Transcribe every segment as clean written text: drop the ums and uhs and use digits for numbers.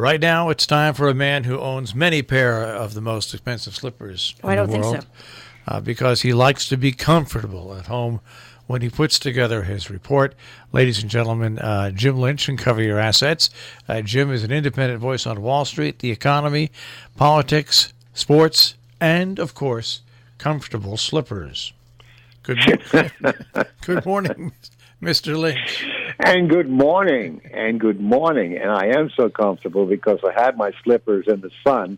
Right now, it's time for a man who owns many pair of the most expensive slippers in I don't the think world, so. because he likes to be comfortable at home when he puts together his report. Ladies and gentlemen, Jim Lynch can cover your assets. Jim is an independent voice on Wall Street, the economy, politics, sports, and, of course, comfortable slippers. Good morning, Mr. Lynch. And good morning, and I am so comfortable because I had my slippers in the sun,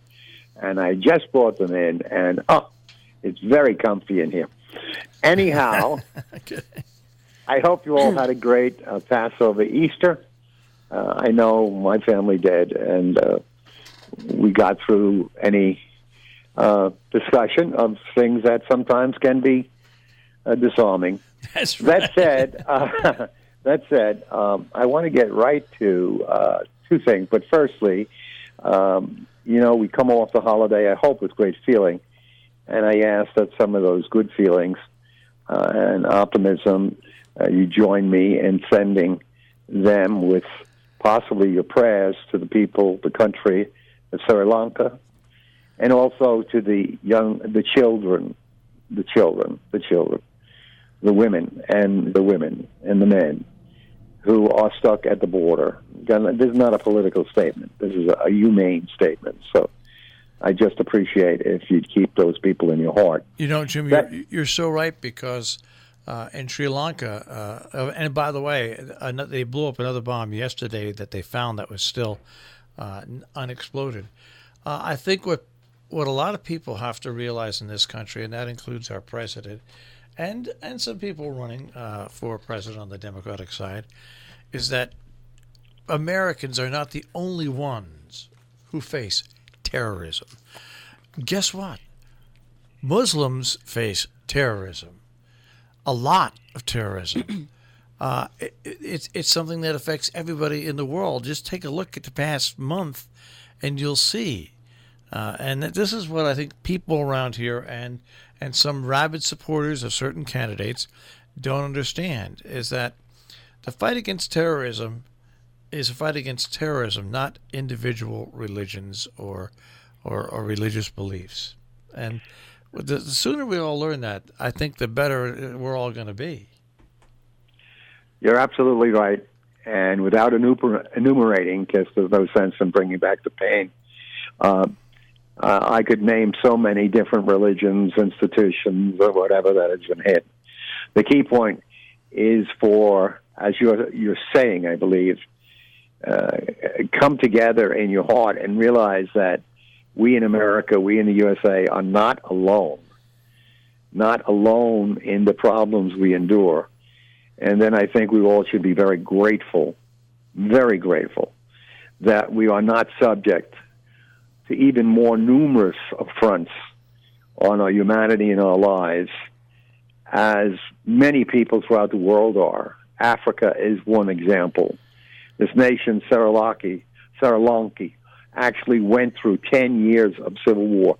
and I just brought them in, and it's very comfy in here. Anyhow, Okay. I hope you all had a great Passover Easter. I know my family did, and we got through any discussion of things that sometimes can be disarming. That's right. That said, I want to get right to two things. But firstly, we come off the holiday, I hope, with great feeling. And I ask that some of those good feelings and optimism, you join me in sending them with possibly your prayers to the people, the country of Sri Lanka, and also to the children, the women and the men who are stuck at the border. Again, this is not a political statement. This is a humane statement. So I just appreciate if you'd keep those people in your heart. You know, Jim, you're so right, because in Sri Lanka, and by the way, they blew up another bomb yesterday that they found that was still unexploded. I think what a lot of people have to realize in this country, and that includes our president, and some people running for president on the Democratic side, is that Americans are not the only ones who face terrorism. Guess what? Muslims face terrorism. A lot of terrorism. It's something that affects everybody in the world. Just take a look at the past month, and you'll see. And this is what I think people around here and some rabid supporters of certain candidates don't understand, is that the fight against terrorism is a fight against terrorism, not individual religions or religious beliefs. And the sooner we all learn that, I think the better we're all going to be. You're absolutely right. And without enumerating, because there's no sense in bringing back the pain, I could name so many different religions, institutions, or whatever that has been hit. The key point is for, as you're saying, I believe, come together in your heart and realize that we in America, we in the USA, are not alone in the problems we endure. And then I think we all should be very grateful that we are not subject to even more numerous affronts on our humanity and our lives, as many people throughout the world are. Africa is one example. This nation, Sri Lanka, actually went through 10 years of civil war.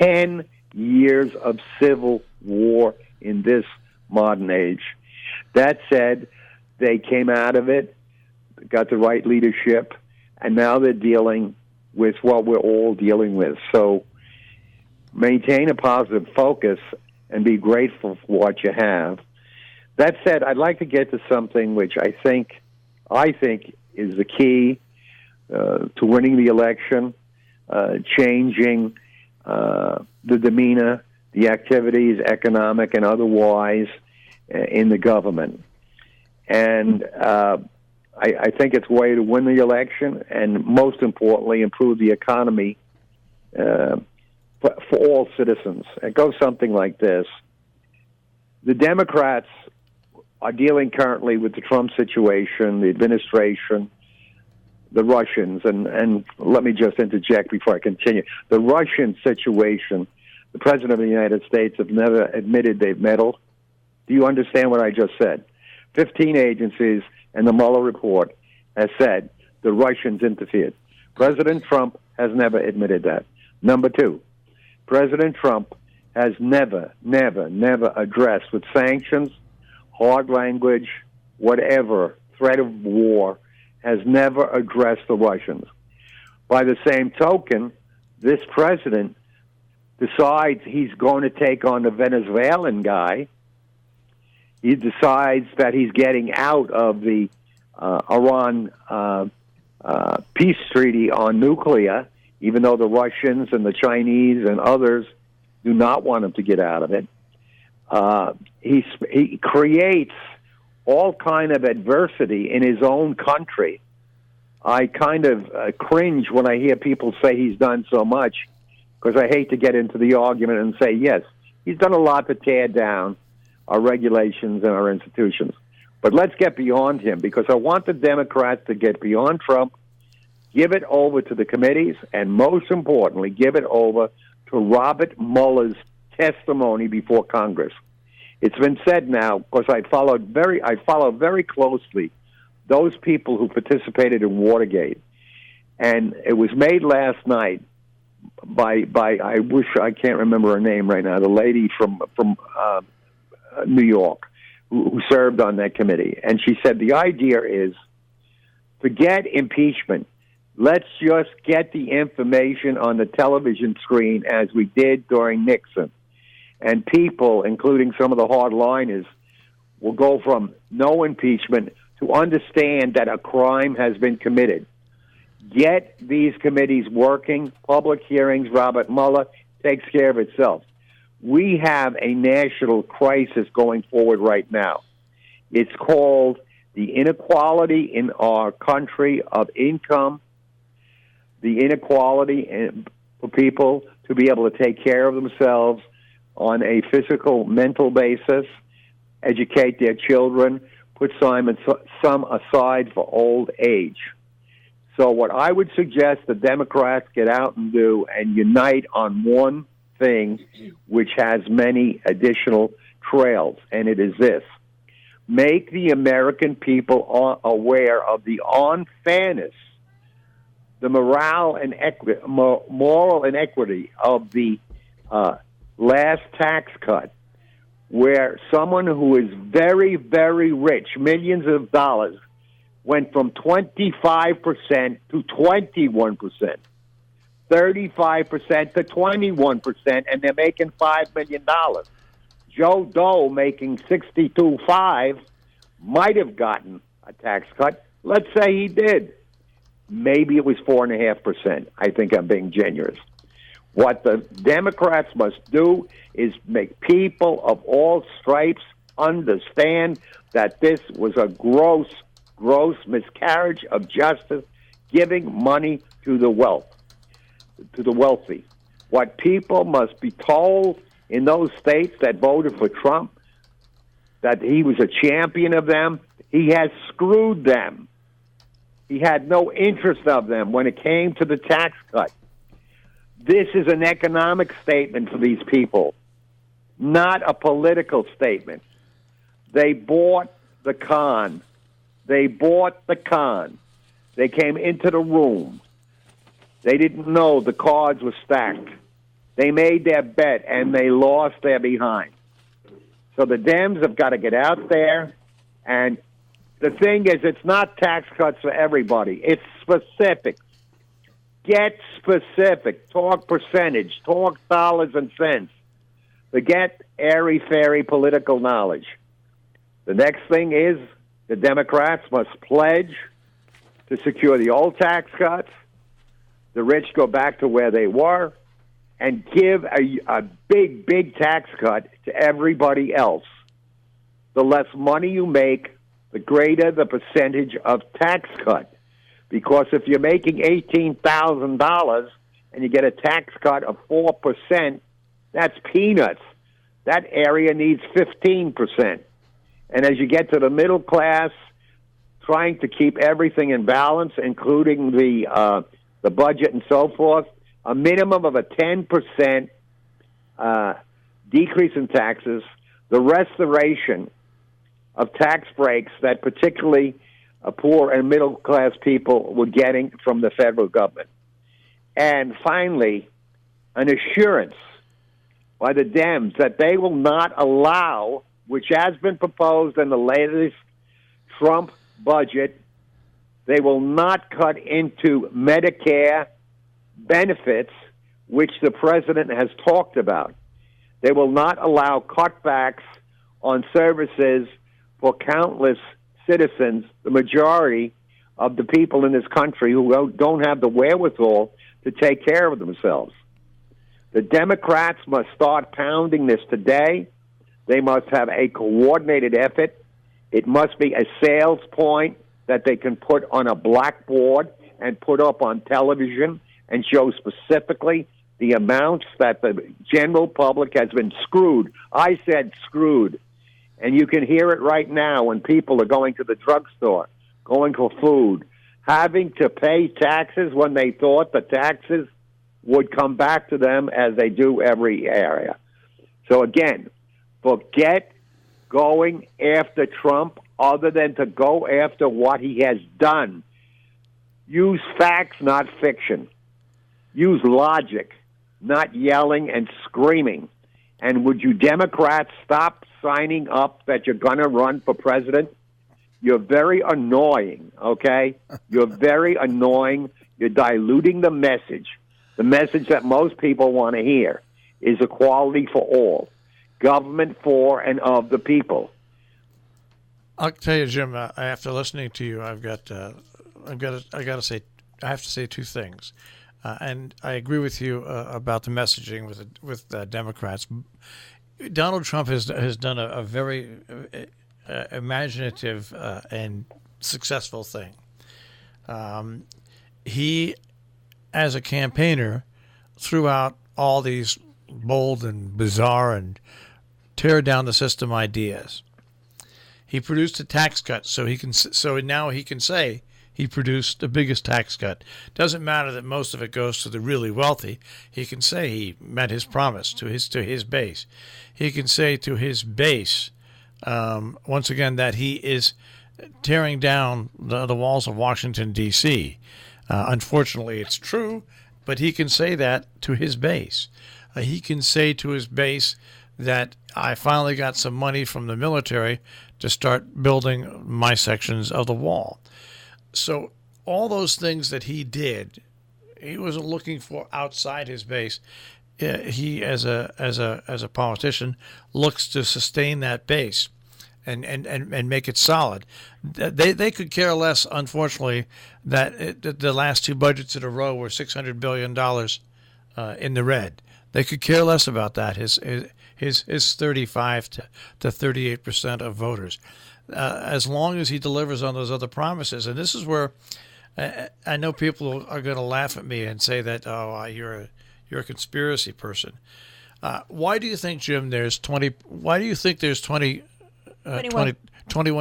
10 years of civil war in this modern age. That said, they came out of it, got the right leadership, and now they're dealing with what we're all dealing with. So maintain a positive focus and be grateful for what you have. That said, I'd like to get to something which I think is the key to winning the election, changing the demeanor, the activities, economic and otherwise, in the government. And I think it's a way to win the election and, most importantly, improve the economy for all citizens. It goes something like this. The Democrats are dealing currently with the Trump situation, the administration, the Russians, and let me just interject before I continue. The Russian situation, the President of the United States have never admitted they've meddled. Do you understand what I just said? 15 agencies and the Mueller report has said the Russians interfered. President Trump has never admitted that. Number two, President Trump has never addressed with sanctions, hard language, whatever, threat of war, has never addressed the Russians. By the same token, this president decides he's going to take on the Venezuelan guy. He decides that he's getting out of the Iran peace treaty on nuclear, even though the Russians and the Chinese and others do not want him to get out of it. He creates all kind of adversity in his own country. I kind of cringe when I hear people say he's done so much, because I hate to get into the argument and say, yes, he's done a lot to tear down our regulations and our institutions. But let's get beyond him, because I want the Democrats to get beyond Trump, give it over to the committees, and most importantly, give it over to Robert Mueller's testimony before Congress. It's been said now, because I follow very closely those people who participated in Watergate, and it was made last night by I can't remember her name right now, the lady from New York who served on that committee, and she said the idea is, forget impeachment. Let's just get the information on the television screen as we did during Nixon. And people, including some of the hardliners, will go from no impeachment to understand that a crime has been committed. Get these committees working, public hearings. Robert Mueller takes care of itself. We have a national crisis going forward right now. It's called the inequality in our country of income, the inequality for people to be able to take care of themselves on a physical, mental basis, educate their children, put some aside for old age. So what I would suggest the Democrats get out and do and unite on one thing, which has many additional trails, and it is this. Make the American people aware of the unfairness, the moral inequity of the last tax cut, where someone who is very, very rich, millions of dollars, went from 25% to 21%, 35% to 21%, and they're making $5 million. Joe Doe, making $62.5 might have gotten a tax cut. Let's say he did. Maybe it was 4.5%. I think I'm being generous. What the Democrats must do is make people of all stripes understand that this was a gross miscarriage of justice, giving money to the wealthy. What people must be told in those states that voted for Trump, that he was a champion of them, he has screwed them. He had no interest of them when it came to the tax cut. This is an economic statement for these people, not a political statement. They bought the con. They came into the room. They didn't know the cards were stacked. They made their bet, and they lost their behind. So the Dems have got to get out there, and the thing is, it's not tax cuts for everybody. It's specific. Get specific. Talk percentage. Talk dollars and cents. Forget airy-fairy political knowledge. The next thing is the Democrats must pledge to secure the old tax cuts, the rich go back to where they were, and give a big, big tax cut to everybody else. The less money you make, the greater the percentage of tax cut. Because if you're making $18,000 and you get a tax cut of 4%, that's peanuts. That area needs 15%. And as you get to the middle class, trying to keep everything in balance, including the budget and so forth, a minimum of a 10% decrease in taxes, the restoration of tax breaks that particularly poor and middle-class people were getting from the federal government. And finally, an assurance by the Dems that they will not allow, which has been proposed in the latest Trump budget, they will not cut into Medicare benefits which the president has talked about. They will not allow cutbacks on services for countless citizens, the majority of the people in this country who don't have the wherewithal to take care of themselves. The Democrats must start pounding this today. They must have a coordinated effort. It must be a sales point that they can put on a blackboard and put up on television and show specifically the amounts that the general public has been screwed. I said screwed. And you can hear it right now when people are going to the drugstore, going for food, having to pay taxes when they thought the taxes would come back to them as they do every area. So again, forget going after Trump other than to go after what he has done. Use facts, not fiction. Use logic, not yelling and screaming. And would you Democrats stop signing up that you're going to run for president? You're very annoying, okay? You're very annoying. You're diluting the message. The message that most people want to hear is equality for all, government for and of the people. I'll tell you, Jim. After listening to you, I have to say two things, and I agree with you about the messaging with Democrats. Donald Trump has done a very imaginative and successful thing. He, as a campaigner, threw out all these bold and bizarre and tear down the system ideas. He produced a tax cut, so now he can say he produced the biggest tax cut. Doesn't matter that most of it goes to the really wealthy. He can say he met his promise to his base. He can say to his base, once again, that he is tearing down the walls of Washington, D.C. Unfortunately, it's true, but he can say that to his base. He can say to his base that I finally got some money from the military to start building my sections of the wall. So all those things that he did, he wasn't looking for outside his base. He, as a politician, looks to sustain that base and make it solid. They could care less, unfortunately, that the last two budgets in a row were $600 billion in the red. They could care less about that. His 35 to 38% of voters, as long as he delivers on those other promises. And this is where I know people are going to laugh at me and say that, you're a conspiracy person. Why do you think, Jim, there's 20? Why do you think there's 21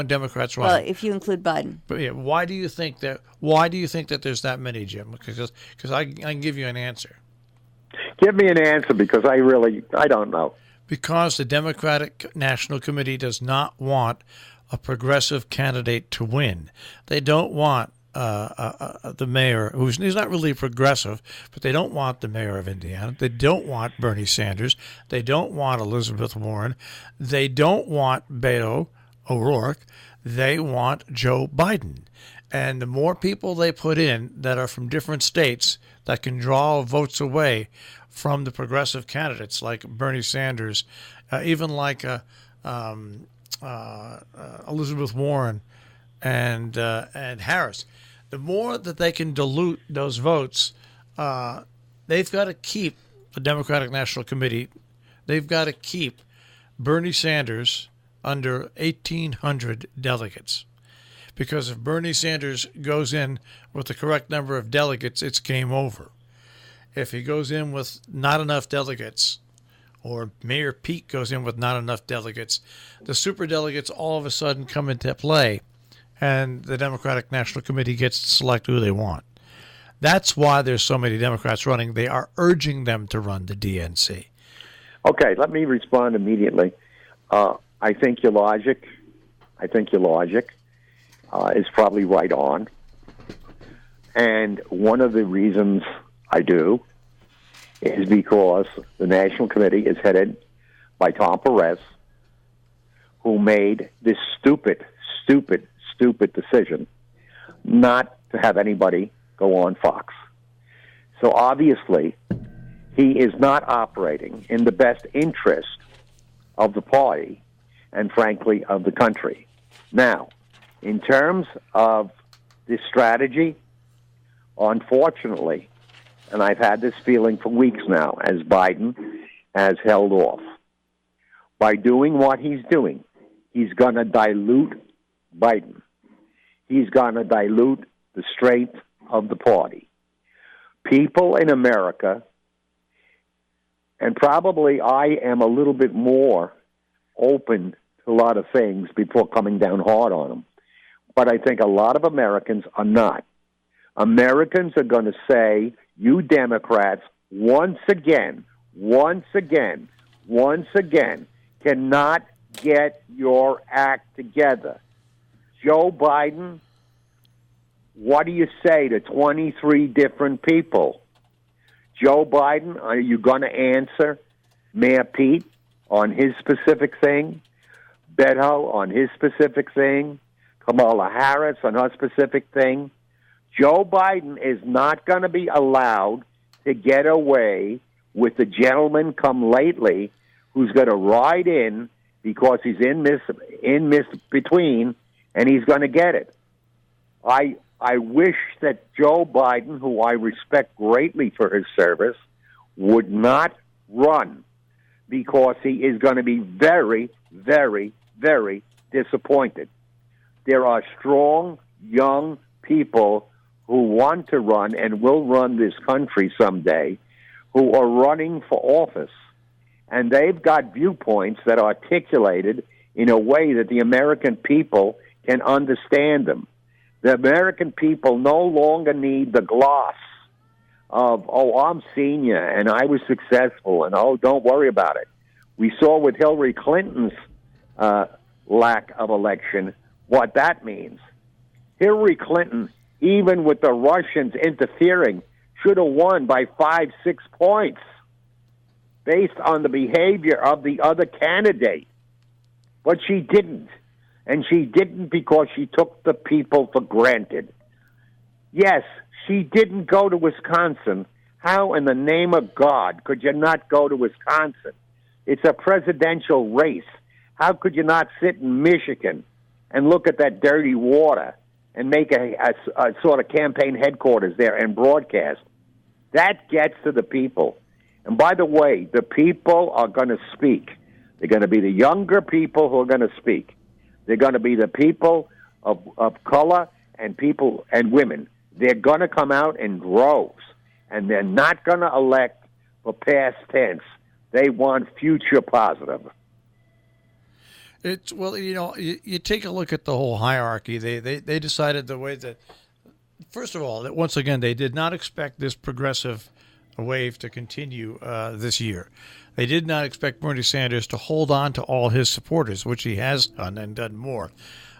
Democrats running? Well, if you include Biden. But yeah, why do you think that? Why do you think that there's that many, Jim? Because I can give you an answer. Give me an answer, because I don't know. Because the Democratic National Committee does not want a progressive candidate to win. They don't want the mayor, he's not really progressive, but they don't want the mayor of Indiana. They don't want Bernie Sanders. They don't want Elizabeth Warren. They don't want Beto O'Rourke. They want Joe Biden. And the more people they put in that are from different states that can draw votes away from the progressive candidates like Bernie Sanders, even like Elizabeth Warren and Harris, the more that they can dilute those votes, they've got to keep the Democratic National Committee. They've got to keep Bernie Sanders under 1,800 delegates. Because if Bernie Sanders goes in with the correct number of delegates, it's game over. If he goes in with not enough delegates, or Mayor Pete goes in with not enough delegates, the superdelegates all of a sudden come into play, and the Democratic National Committee gets to select who they want. That's why there's so many Democrats running. They are urging them to run the DNC. Okay, let me respond immediately. I think your logic is probably right on. And one of the reasons I do is because the National Committee is headed by Tom Perez, who made this stupid decision not to have anybody go on Fox. So obviously, he is not operating in the best interest of the party and, frankly, of the country. Now, in terms of this strategy, unfortunately, and I've had this feeling for weeks now, as Biden has held off, by doing what he's doing, he's going to dilute Biden. He's going to dilute the strength of the party. People in America, and probably I am a little bit more open to a lot of things before coming down hard on them, but I think a lot of Americans are not. Americans are going to say, you Democrats, once again, cannot get your act together. Joe Biden, what do you say to 23 different people? Joe Biden, are you going to answer Mayor Pete on his specific thing? Beto on his specific thing? Kamala Harris on her specific thing? Joe Biden is not going to be allowed to get away with the gentleman come lately who's going to ride in because he's in between, and he's going to get it. I wish that Joe Biden, who I respect greatly for his service, would not run, because he is going to be very, very, very disappointed. There are strong, young people who want to run and will run this country someday, who are running for office. And they've got viewpoints that are articulated in a way that the American people can understand them. The American people no longer need the gloss of, oh, I'm senior and I was successful and, oh, don't worry about it. We saw with Hillary Clinton's lack of election what that means. Hillary Clinton, even with the Russians interfering, should have won by 5-6 points based on the behavior of the other candidate. But she didn't. And she didn't because she took the people for granted. Yes, she didn't go to Wisconsin. How in the name of God could you not go to Wisconsin? It's a presidential race. How could you not sit in Michigan and look at that dirty water and make a sort of campaign headquarters there and broadcast? That gets to the people. And by the way, the people are going to speak. They're going to be the younger people who are going to speak. They're going to be the people of color and people and women. They're going to come out in droves, and they're not going to elect for past tense. They want future positive. It's, well, you take a look at the whole hierarchy. They decided the way that, first of all, that once again they did not expect this progressive wave to continue this year. They did not expect Bernie Sanders to hold on to all his supporters, which he has done and done more.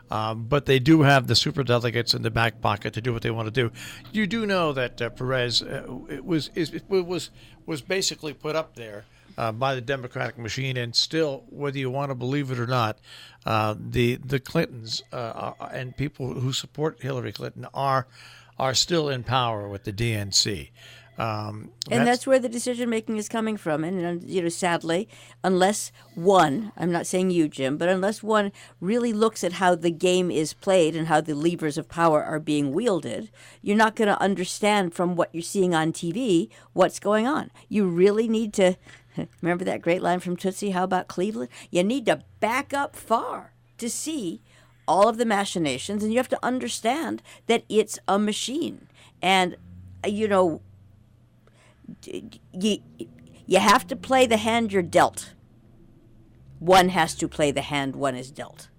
But they do have the superdelegates in the back pocket to do what they want to do. You do know that Perez was basically put up there by the Democratic machine, and still, whether you want to believe it or not, the Clintons and people who support Hillary Clinton are still in power with the DNC. And that's where the decision making is coming from. And sadly, unless one, I'm not saying you, Jim, but unless one really looks at how the game is played and how the levers of power are being wielded, you're not going to understand from what you're seeing on TV what's going on. You really need to remember that great line from Tootsie, how about Cleveland? You need to back up far to see all of the machinations, and you have to understand that it's a machine. And you have to play the hand you're dealt. One has to play the hand one is dealt.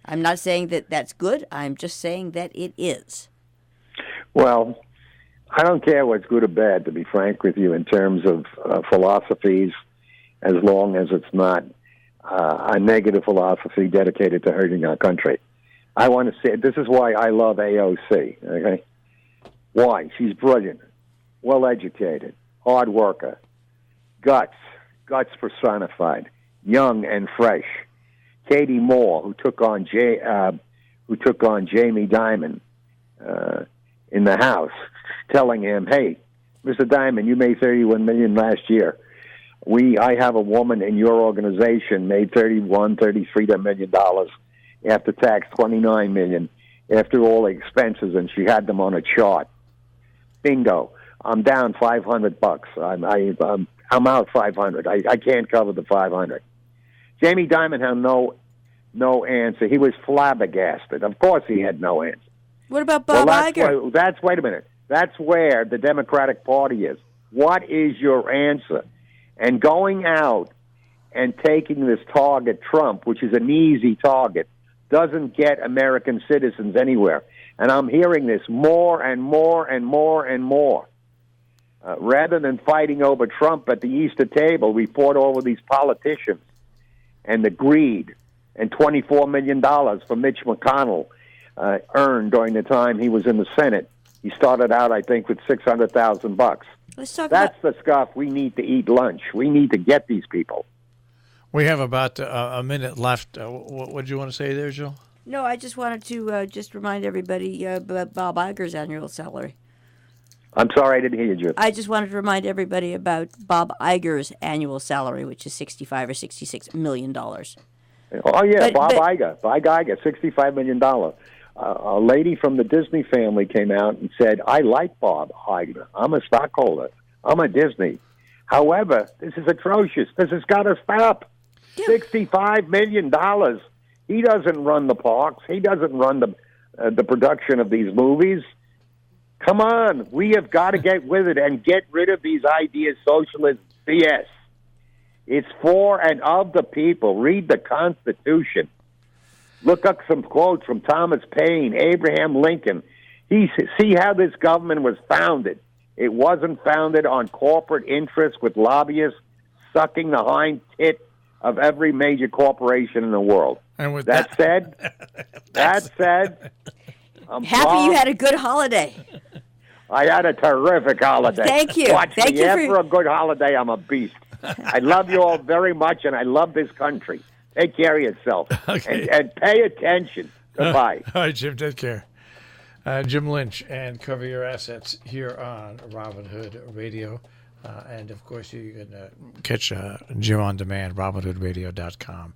I'm not saying that that's good. I'm just saying that it is. Well, I don't care what's good or bad, to be frank with you, in terms of philosophies, as long as it's not a negative philosophy dedicated to hurting our country. I want to say, this is why I love AOC, okay? Why? She's brilliant, well-educated, hard worker, guts personified, young and fresh. Katie Moore, who took on Jamie Dimon in the House, telling him, "Hey, Mr. Diamond, you made $31 million last year. I have a woman in your organization made $33 million after tax, $29 million after all the expenses, and she had them on a chart. Bingo! I'm down $500. I'm out $500. I can't cover the $500. Jamie Dimon had no answer. He was flabbergasted. Of course, he had no answer. What about Bob Iger? Wait a minute. That's where the Democratic Party is. What is your answer? And going out and taking this target, Trump, which is an easy target, doesn't get American citizens anywhere. And I'm hearing this more and more and more and more. Rather than fighting over Trump at the Easter table, we fought over these politicians and the greed and $24 million for Mitch McConnell earned during the time he was in the Senate. He started out, I think, with $600,000. That's the stuff we need to eat lunch. We need to get these people. We have about a minute left. What did you want to say there, Jill? No, I just wanted to just remind everybody about Bob Iger's annual salary. I'm sorry, I didn't hear you, Jim. I just wanted to remind everybody about Bob Iger's annual salary, which is $65 or $66 million. Oh, yeah, Bob Iger, $65 million. A lady from the Disney family came out and said, I like Bob Iger. I'm a stockholder. I'm a Disney. However, this is atrocious. This has got to stop. Yeah. $65 million. He doesn't run the parks. He doesn't run the production of these movies. Come on. We have got to get with it and get rid of these ideas, socialist BS. It's for and of the people. Read the Constitution. Look up some quotes from Thomas Paine, Abraham Lincoln. See how this government was founded. It wasn't founded on corporate interests with lobbyists sucking the hind tit of every major corporation in the world. And with that said, I'm happy you had a good holiday. I had a terrific holiday. Thank you. After a good holiday, I'm a beast. I love you all very much, and I love this country. Take care of yourself. Okay. And pay attention. Goodbye. All right, Jim, take care. Jim Lynch, and Cover Your Assets here on Robin Hood Radio. And, of course, you can catch Jim on demand, robinhoodradio.com.